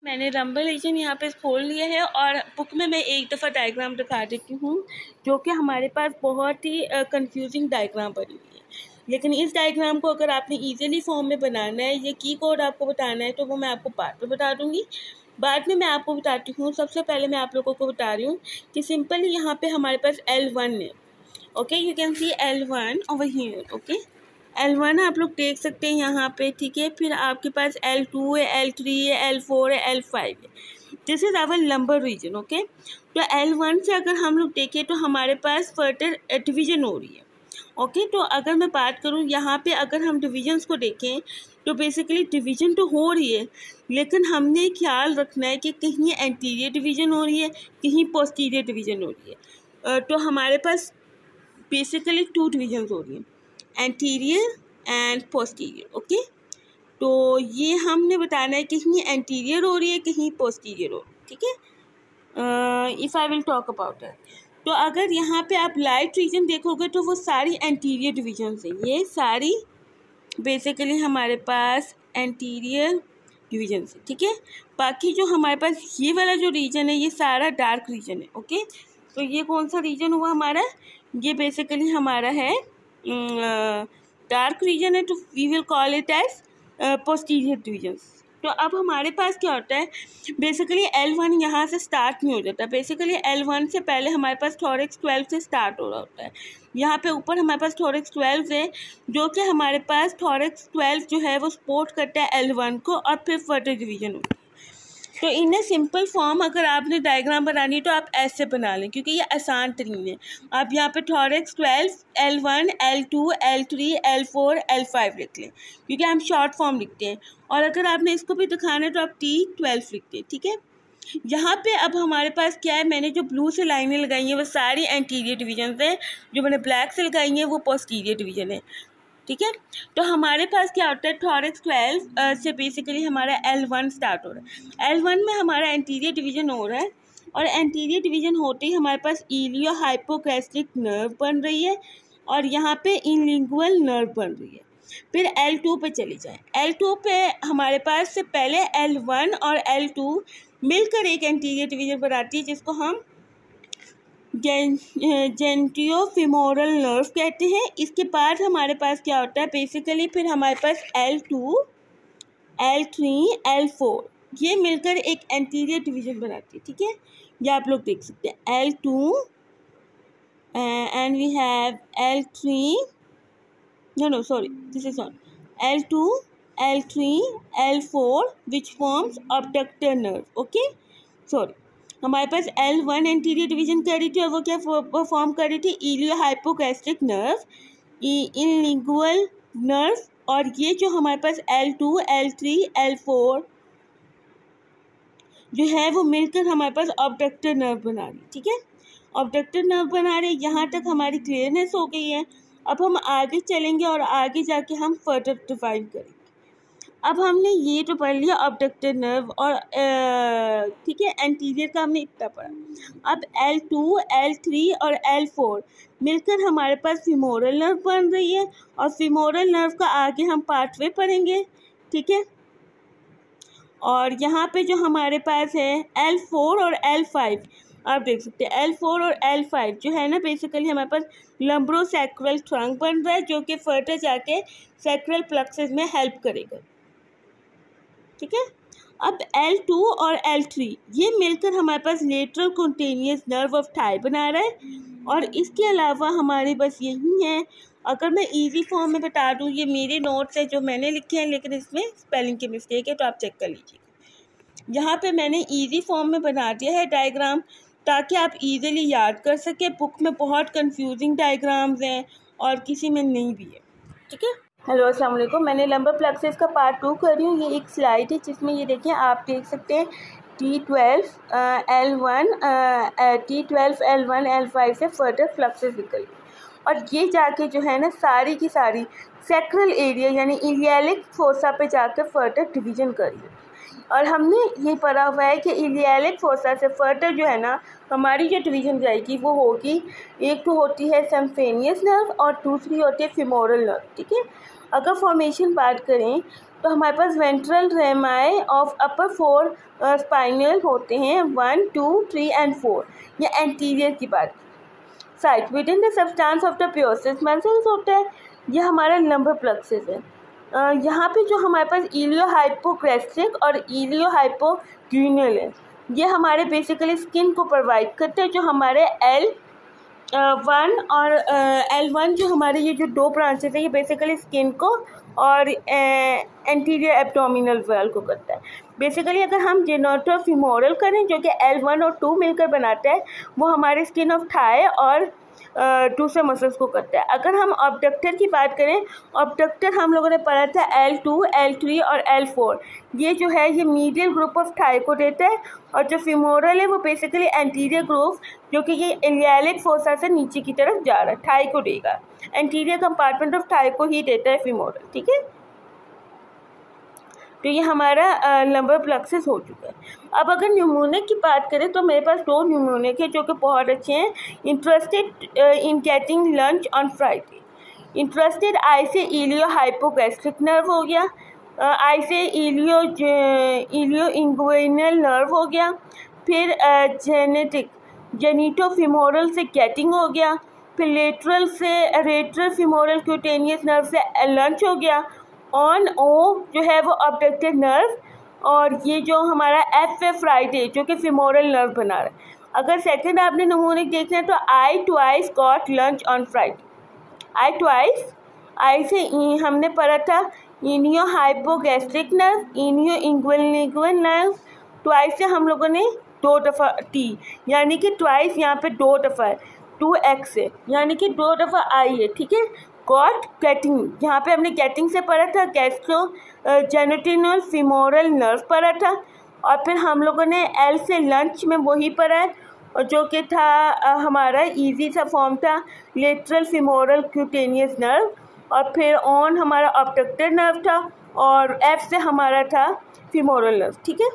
मैंने lumbar region यहाँ पे खोल लिया है और बुक में मैं एक दफ़ा डायग्राम दिखा देती हूँ जो कि हमारे पास बहुत ही कंफ्यूजिंग डायग्राम बनी हुई है। लेकिन इस डायग्राम को अगर आपने इजीली फॉर्म में बनाना है, ये की कोड आपको बताना है, तो वो मैं आपको बाद में बता दूँगी। बाद में मैं आपको बताती हूँ। सबसे पहले मैं आप लोगों को बता रही हूँ कि सिंपली यहाँ पे हमारे पास L1 है। Okay, you can see L1 over here. Okay, L1 आप लोग देख सकते हैं यहाँ पे, ठीक है। फिर आपके पास L2 है, L3 है, L4 है, L5 है। This is our lumbar region. Okay, तो L1 से अगर हम लोग देखें तो हमारे पास फर्दर डिवीजन हो रही है। ओके, तो अगर मैं बात करूँ यहाँ पे, अगर हम डिविजन्स को देखें तो बेसिकली डिवीजन तो हो रही है, लेकिन हमने ख्याल रखना है कि कहीं एंटीरियर डिवीजन हो रही है, कहीं पोस्टीरियर डिवीजन हो रही है। तो हमारे पास बेसिकली 2 डिविजन्स हो रही हैं, एंटीरियर एंड पोस्टीरियर। ओके, तो ये हमने बताना है कहीं एंटीरियर हो रही है, कहीं पोस्टीरियर हो रही है, ठीक है। If I will talk about that, तो अगर यहाँ पे आप लाइट रीजन देखोगे तो वो सारी एंटीरियर डिविजन है, ये सारी बेसिकली हमारे पास एंटीरियर डिविजन है, ठीक है। बाकी जो हमारे पास ये वाला जो रीजन है, ये सारा डार्क रीजन है। ओके, तो ये कौन सा रीजन हुआ हमारा, ये बेसिकली हमारा है डार्क रीजन है, तो we will call it as posterior division. तो अब हमारे पास क्या होता है, बेसिकली L1 यहाँ से स्टार्ट नहीं हो जाता। बेसिकली L1 से पहले हमारे पास थोरैक्स 12 से स्टार्ट हो रहा होता है। यहाँ पे ऊपर हमारे पास थोरैक्स 12 है, जो कि हमारे पास थोरैक्स 12 जो है वो सपोर्ट करता है L1 को, और फिर फर्दर डिवीजन होती है। तो इन सिंपल फॉर्म अगर आपने डायग्राम बनानी है तो आप ऐसे बना लें, क्योंकि ये आसान तरीन है। आप यहाँ पे thorax 12, L1, L2, L3, L4, L5 लिख लें, क्योंकि हम शॉर्ट फॉर्म लिखते हैं। और अगर आपने इसको भी दिखाना है तो आप T12 लिखते हैं, ठीक है। यहाँ पे अब हमारे पास क्या है, मैंने जो ब्लू से लाइनें लगाई हैं वो सारी एंटीरियर डिवीजन हैं, जो मैंने ब्लैक से लगाई हैं वो पोस्टीरियर डिवीजन है, ठीक है। तो हमारे पास क्या होता है, थोरैक्स 12 से बेसिकली हमारा L1 स्टार्ट हो रहा है। L1 में हमारा एंटीरियर डिवीजन हो रहा है, और एंटीरियर डिवीजन होते ही हमारे पास इलियो हाइपोगैस्ट्रिक नर्व बन रही है, और यहाँ पे इनलिंगुअल नर्व बन रही है। फिर L2 पे चली जाए। L2 पे हमारे पास से पहले L1 और L2 मिलकर एक एंटीरियर डिवीजन बनाती है, जिसको हम जेंटियोफिमोरल नर्व कहते हैं। इसके बाद हमारे पास क्या होता है, बेसिकली फिर हमारे पास L2, L3, L4 ये मिलकर एक एंटीरियर डिवीजन बनाती है, ठीक है। ये आप लोग देख सकते हैं L2 and we have L3, no sorry, this is not L2, L3, L4 which forms abductor nerve। Okay, sorry, हमारे पास L1 एंटीरियर डिवीजन कर रही थी, और वो क्या फॉर्म कर रही थी, इलियो हाइपोगैस्ट्रिक नर्व, इनलिंगुअल नर्व, और ये जो हमारे पास L2, L3, L4 जो है वो मिलकर हमारे पास ऑब्डक्टर नर्व बना रही है, ठीक है। ऑब्डक्टर नर्व बना रहे, यहाँ तक हमारी क्लियरनेस हो गई है। अब हम आगे चलेंगे और आगे जाके हम फर्दर डिफाइन करेंगे। अब हमने ये तो पढ़ लिया ऑब्डक्टर नर्व, और ठीक है, एंटीरियर का हमने इतना पढ़ा। अब L2, L3 और L4 मिलकर हमारे पास फीमोरल नर्व बन रही है, और फीमोरल नर्व का आगे हम पाथवे पढ़ेंगे, ठीक है। और यहाँ पे जो हमारे पास है L4 और L5, आप देख सकते हैं L4 और L5 जो है ना, बेसिकली हमारे पास लंब्रोसैक्रल ट्रंक बन रहा है, जो कि फर्दर जाके सैक्रल प्लेक्सस में हेल्प करेगा, ठीक है। अब L2 और L3 ये मिलकर हमारे पास lateral cutaneous nerve of thigh बना रहा है, और इसके अलावा हमारे बस यही है। अगर मैं इजी फॉर्म में बता दूँ, ये मेरे नोट्स हैं जो मैंने लिखे हैं, लेकिन इसमें स्पेलिंग की मिस्टेक है, तो आप चेक कर लीजिएगा। यहाँ पे मैंने इजी फॉर्म में बना दिया है डायग्राम, ताकि आप इजीली याद कर सकें। बुक में बहुत कंफ्यूजिंग डायग्राम्स हैं और किसी में नहीं भी है, ठीक है। हेलो अस्सलाम वालेकुम, मैंने लंबर प्लेक्सस का पार्ट 2 कर रही हूँ। ये एक स्लाइड है जिसमें ये देखिए, आप देख सकते हैं T12, L1, T12, L1, L5 से फर्दर फ्लक्सेस निकल, और ये जाके जो है ना सारी की सारी सैक्रल एरिया यानी इलियालिक फोसा पे जाकर फर्दर डिवीजन करी। और हमने ये पढ़ा हुआ है कि इलियालिक फोसा से फर्दर जो है ना हमारी जो डिवीजन जाएगी वो होगी, एक तो होती है सिम्फेनियस नर्व और दूसरी होती है फीमोरल नर्व, ठीक है। अगर फॉर्मेशन बात करें तो हमारे पास ventral rami of upper 4 spinal होते हैं, 1, 2, 3 एंड 4। ये एंटीरियर की बात। Site within the substance of the psoas muscles होता है, ये हमारा लंबर प्लेक्सस है। यहाँ पे जो हमारे पास इलियो हाइपोक्रेस्टिक और इलियो हाइपोग्यूनल है, ये हमारे बेसिकली स्किन को प्रोवाइड करते हैं। जो हमारे L1 और L1 जो हमारे ये जो 2 ब्रांचेस है, ये बेसिकली स्किन को और एंटीरियर एब्डोमिनल वॉल को करता है। बेसिकली अगर हम जेनिटोफीमोरल करें, जो कि L1 और 2 मिलकर बनाता है, वो हमारे स्किन ऑफ थाई और दूसरे मसल्स को करता है। अगर हम ऑब्डक्टर की बात करें, ऑब्डक्टर हम लोगों ने पढ़ा था L2, L3 और L4। ये जो है ये मीडियल ग्रुप ऑफ थाई को देता है, और जो फीमोरल है वो बेसिकली एंटीरियर ग्रुप, जो कि ये इलियालिक फोसा से नीचे की तरफ जा रहा है, थाई को देगा। एंटीरियर कंपार्टमेंट ऑफ थाई को ही देता है फीमोरल, ठीक है। तो ये हमारा लंबर प्लेक्सस हो चुका है। अब अगर न्यूमोनिक की बात करें तो मेरे पास 2 न्यूमोनिक है जो कि बहुत अच्छे हैं। Interested in getting lunch on Friday. Interested I से इलियो हाइपोगैस्ट्रिक नर्व हो गया, आई से इलियो इंग्विनल नर्व हो गया, फिर जेनिटोफीमोरल से गेटिंग हो गया, फिर लेटरल से रेट्रल फीमोरल क्यूटेनियस नर्व से लंच हो गया, ऑन ओ जो है वो ऑब्डक्टेड नर्व, और ये जो हमारा एफ फ्राइडे जो कि फीमोरल नर्व बना रहा है। अगर सेकंड आपने नमूने देखना है तो I twice got lunch on Friday. I twice, I से हमने पढ़ा था iliohypogastric nerve, ilioinguinal nerve. Twice से हम लोगों ने 2 दफ़ा टी, यानी कि ट्वाइस यहाँ पे 2 दफ़ा है, 2x है, यानी कि 2 दफ़ा आई है, ठीक है। गॉट गेटिंग, यहाँ पे हमने गेटिंग से पढ़ा था, गैस्ट्रो जेनिटिनल फीमोरल नर्व पढ़ा था, और फिर हम लोगों ने एल से लंच में वही पढ़ा है, और जो कि था हमारा इजी सा फॉर्म था लेटरल फीमोरल क्यूटेनियस नर्व, और फिर ऑन हमारा ऑब्डक्टर नर्व था, और एफ से हमारा था फीमोरल नर्व, ठीक है।